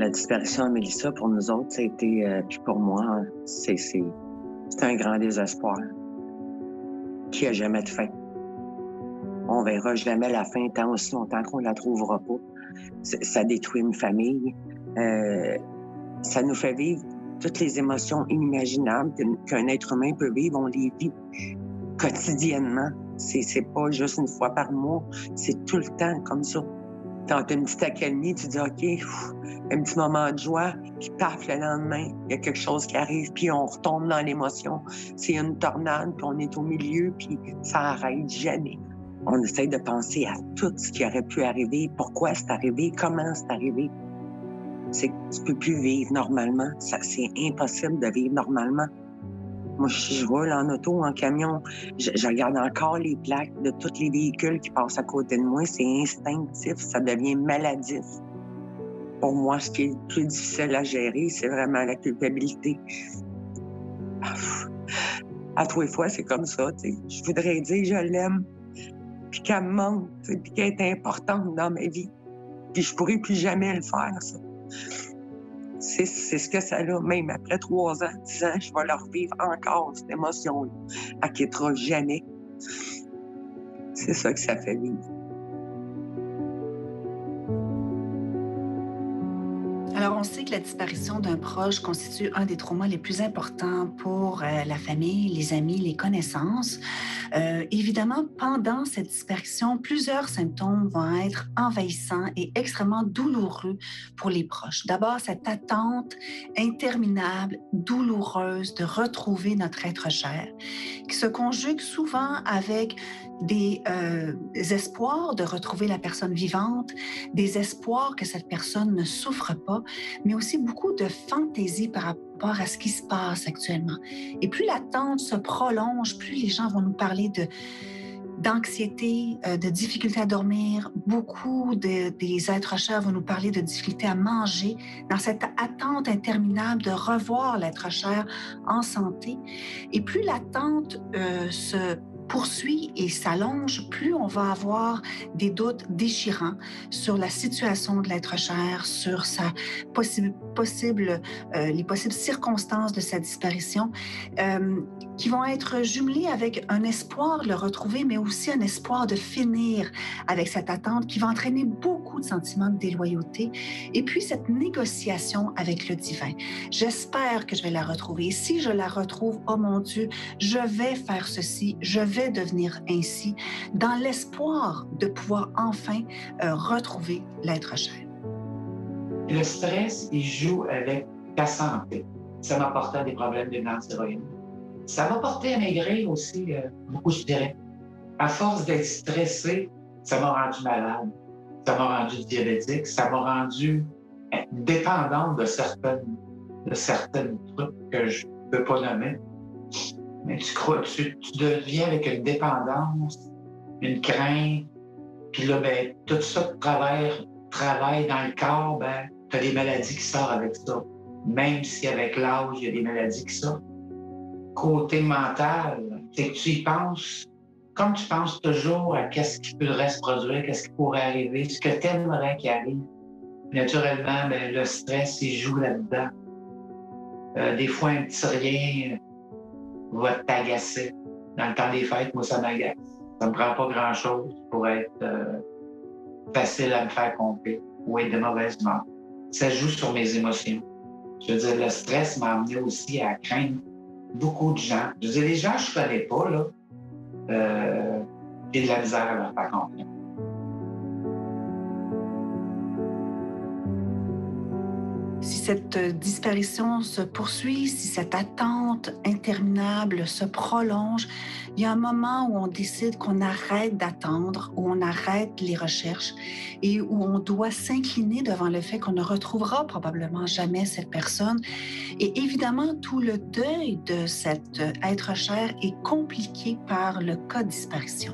La disparition de Mélissa, pour nous autres, ça a été, puis pour moi, hein, c'est un grand désespoir qui a jamais de fin. On verra jamais la fin tant aussi longtemps qu'on la trouvera pas. Ça détruit une famille. Ça nous fait vivre toutes les émotions inimaginables qu'un être humain peut vivre. On les vit quotidiennement. C'est pas juste une fois par mois. C'est tout le temps comme ça. Quand tu as une petite accalmie, tu dis OK, un petit moment de joie, puis paf, le lendemain, il y a quelque chose qui arrive, puis on retombe dans l'émotion. C'est une tornade, puis on est au milieu, puis ça arrête jamais. On essaie de penser à tout ce qui aurait pu arriver, pourquoi c'est arrivé, comment c'est arrivé. C'est que tu peux plus vivre normalement. C'est impossible de vivre normalement. Moi, je roule en auto, en camion, je regarde encore les plaques de tous les véhicules qui passent à côté de moi. C'est instinctif, ça devient maladif. Pour moi, ce qui est le plus difficile à gérer, c'est vraiment la culpabilité. À tous les fois, c'est comme ça. T'sais. Je voudrais dire je l'aime, puis qu'elle me manque, puis qu'elle est importante dans ma vie. Puis je pourrais plus jamais le faire, ça. C'est ce que ça a. Même après 3 ans, 10 ans, je vais leur vivre encore, cette émotion-là. Elle quittera jamais. C'est ça que ça fait vivre. Alors, on sait que la disparition d'un proche constitue un des traumas les plus importants pour la famille, les amis, les connaissances. Évidemment, pendant cette disparition, plusieurs symptômes vont être envahissants et extrêmement douloureux pour les proches. D'abord, cette attente interminable, douloureuse de retrouver notre être cher, qui se conjugue souvent avec des espoirs de retrouver la personne vivante, des espoirs que cette personne ne souffre pas, mais aussi beaucoup de fantaisie par rapport à ce qui se passe actuellement. Et plus l'attente se prolonge, plus les gens vont nous parler d'anxiété, de difficulté à dormir. Beaucoup des êtres chers vont nous parler de difficulté à manger, dans cette attente interminable de revoir l'être cher en santé. Et plus l'attente se poursuit et s'allonge, plus on va avoir des doutes déchirants sur la situation de l'être cher, sur sa les possibles circonstances de sa disparition, qui vont être jumelées avec un espoir de le retrouver, mais aussi un espoir de finir avec cette attente qui va entraîner beaucoup de sentiments de déloyauté. Et puis cette négociation avec le divin. J'espère que je vais la retrouver. Si je la retrouve, oh mon Dieu, je vais faire ceci, je vais devenir ainsi, dans l'espoir de pouvoir enfin retrouver l'être cher. Le stress, il joue avec ta santé. Ça m'a porté à des problèmes de glandes thyroïdes. Ça m'a porté à maigrir aussi, beaucoup, je dirais. À force d'être stressé, ça m'a rendu malade. Ça m'a rendu diabétique. Ça m'a rendu dépendante de certaines trucs que je ne peux pas nommer. Mais tu deviens avec une dépendance, une crainte, puis là, ben, tout ça travaille dans le corps, ben, tu as des maladies qui sortent avec ça. Même si avec l'âge, il y a des maladies qui sortent. Côté mental, c'est que tu y penses, comme tu penses toujours à qu'est-ce qui pourrait se produire, qu'est-ce qui pourrait arriver, ce que tu aimerais qu'il arrive. Naturellement, ben, le stress, il joue là-dedans. Des fois, un petit rien va t'agacer. Dans le temps des fêtes, moi, ça m'agace. Ça me prend pas grand-chose pour être facile à me faire compter ou être de mauvaise humeur. Ça joue sur mes émotions. Je veux dire, le stress m'a amené aussi à craindre beaucoup de gens. Je veux dire, les gens que je connais pas, là, j'ai de la misère à leur faire confiance. Si cette disparition se poursuit, si cette attente interminable se prolonge, il y a un moment où on décide qu'on arrête d'attendre, où on arrête les recherches et où on doit s'incliner devant le fait qu'on ne retrouvera probablement jamais cette personne. Et évidemment, tout le deuil de cet être cher est compliqué par le cas de disparition.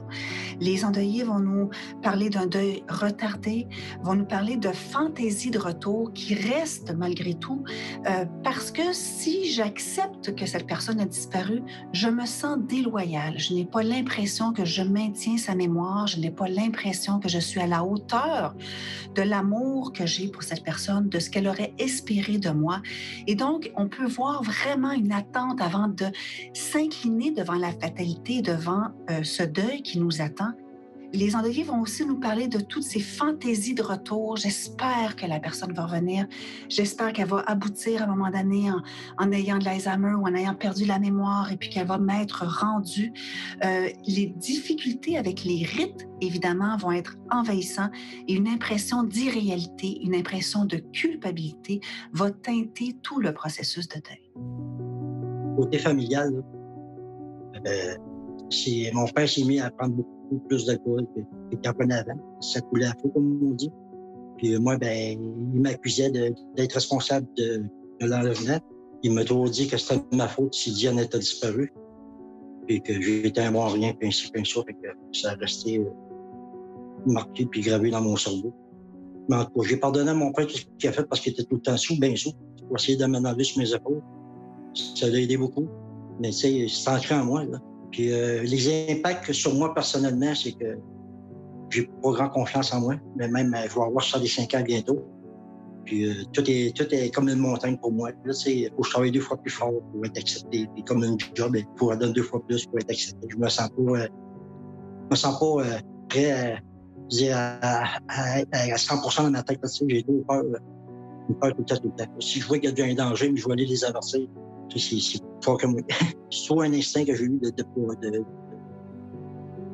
Les endeuillés vont nous parler d'un deuil retardé, vont nous parler de fantaisie de retour qui reste malgré tout, parce que si j'accepte que cette personne a disparu, je me sens déloyale. Je n'ai pas l'impression que je maintiens sa mémoire, je n'ai pas l'impression que je suis à la hauteur de l'amour que j'ai pour cette personne, de ce qu'elle aurait espéré de moi. Et donc, on peut voir vraiment une attente avant de s'incliner devant la fatalité, devant ce deuil qui nous attend. Les endeuillés vont aussi nous parler de toutes ces fantaisies de retour. J'espère que la personne va revenir. J'espère qu'elle va aboutir à un moment donné en ayant de l'Alzheimer ou en ayant perdu la mémoire et puis qu'elle va m'être rendue. Les difficultés avec les rites, évidemment, vont être envahissants et une impression d'irréalité, une impression de culpabilité va teinter tout le processus de deuil. Côté familial, mon père s'est mis à prendre beaucoup plus d'alcool qu'il en prenait avant. Ça coulait à feu, comme on dit. Puis moi, il m'accusait d'être responsable de l'enlèvement. Il m'a toujours dit que c'était de ma faute si Diane était disparue. Puis que j'étais un bon rien, puis ainsi, puis ça. Fait que ça a resté marqué puis gravé dans mon cerveau. Mais en tout cas, j'ai pardonné à mon père tout ce qu'il a fait parce qu'il était tout le temps sous, bien sous, pour essayer de m'enlever sur mes épaules. Ça l'a aidé beaucoup. Mais tu sais, c'est ancré en moi, là. Puis les impacts sur moi personnellement, c'est que j'ai pas grand confiance en moi. Mais même, je vais avoir 65 ans bientôt. Puis tout est comme une montagne pour moi. Là, il faut que je travaille 2 fois plus fort pour être accepté. Puis comme une job, il faut que je donne 2 fois plus pour être accepté. Je me sens pas prêt à 100% dans ma tête. J'ai toujours peur, une peur tout le temps. Si je vois qu'il y a un danger, mais je vais aller les avertir. C'est fort comme moi. C'est soit un instinct que j'ai eu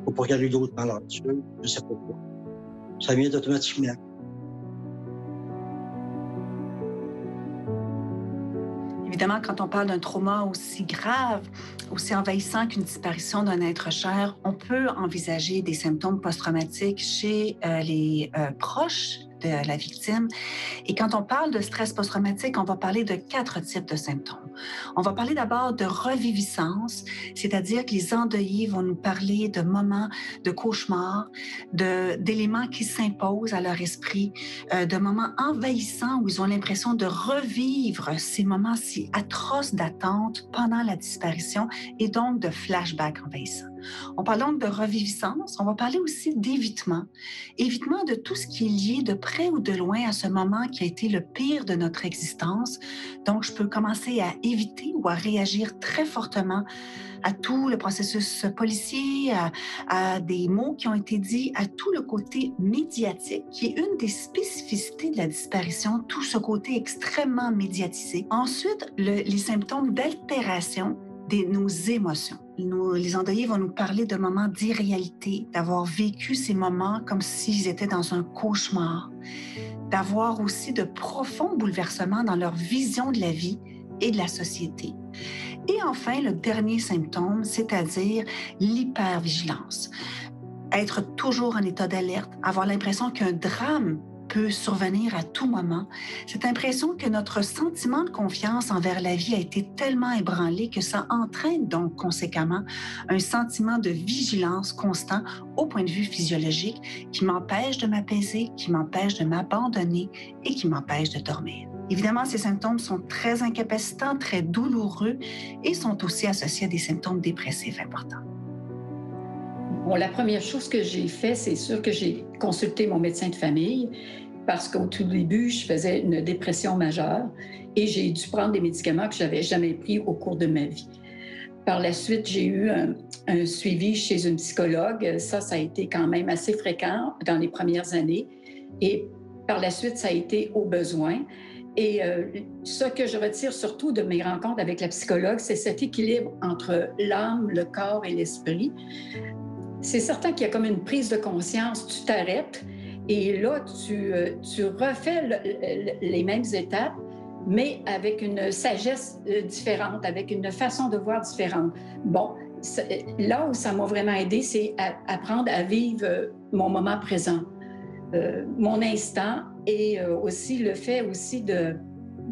pour pas regarder d'autres dans leur nature. Je sais pas pourquoi. Ça vient automatiquement. Évidemment, quand on parle d'un trauma aussi grave, aussi envahissant qu'une disparition d'un être cher, on peut envisager des symptômes post-traumatiques chez les proches de la victime. Et quand on parle de stress post-traumatique, on va parler de 4 types de symptômes. On va parler d'abord de reviviscence, c'est-à-dire que les endeuillés vont nous parler de moments de cauchemar, d'éléments qui s'imposent à leur esprit, de moments envahissants où ils ont l'impression de revivre ces moments si atroces d'attente pendant la disparition et donc de flashbacks envahissants. On parle donc de reviviscence, on va parler aussi d'évitement. Évitement de tout ce qui est lié de près ou de loin à ce moment qui a été le pire de notre existence. Donc, je peux commencer à éviter ou à réagir très fortement à tout le processus policier, à des mots qui ont été dits, à tout le côté médiatique, qui est une des spécificités de la disparition, tout ce côté extrêmement médiatisé. Ensuite, les symptômes d'altération de nos émotions. Les endeuillés vont nous parler de moments d'irréalité, d'avoir vécu ces moments comme s'ils étaient dans un cauchemar, d'avoir aussi de profonds bouleversements dans leur vision de la vie et de la société. Et enfin, le dernier symptôme, c'est-à-dire l'hypervigilance. Être toujours en état d'alerte, avoir l'impression qu'un drame peut survenir à tout moment. Cette impression que notre sentiment de confiance envers la vie a été tellement ébranlé que ça entraîne donc conséquemment un sentiment de vigilance constant au point de vue physiologique qui m'empêche de m'apaiser, qui m'empêche de m'abandonner et qui m'empêche de dormir. Évidemment, ces symptômes sont très incapacitants, très douloureux et sont aussi associés à des symptômes dépressifs importants. Bon, la première chose que j'ai fait, c'est sûr que j'ai consulté mon médecin de famille parce qu'au tout début, je faisais une dépression majeure et j'ai dû prendre des médicaments que je n'avais jamais pris au cours de ma vie. Par la suite, j'ai eu un suivi chez une psychologue. Ça a été quand même assez fréquent dans les premières années. Et par la suite, ça a été au besoin. Et ce que je retire surtout de mes rencontres avec la psychologue, c'est cet équilibre entre l'âme, le corps et l'esprit. C'est certain qu'il y a comme une prise de conscience, tu t'arrêtes et là, tu refais les mêmes étapes, mais avec une sagesse différente, avec une façon de voir différente. Bon, là où ça m'a vraiment aidé, c'est apprendre à vivre mon moment présent, mon instant et aussi le fait aussi de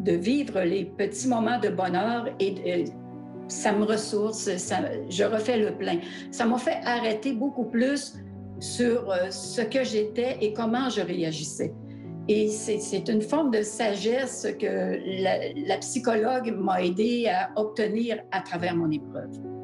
vivre les petits moments de bonheur et ça me ressource, je refais le plein. Ça m'a fait arrêter beaucoup plus sur ce que j'étais et comment je réagissais. Et c'est une forme de sagesse que la psychologue m'a aidé à obtenir à travers mon épreuve.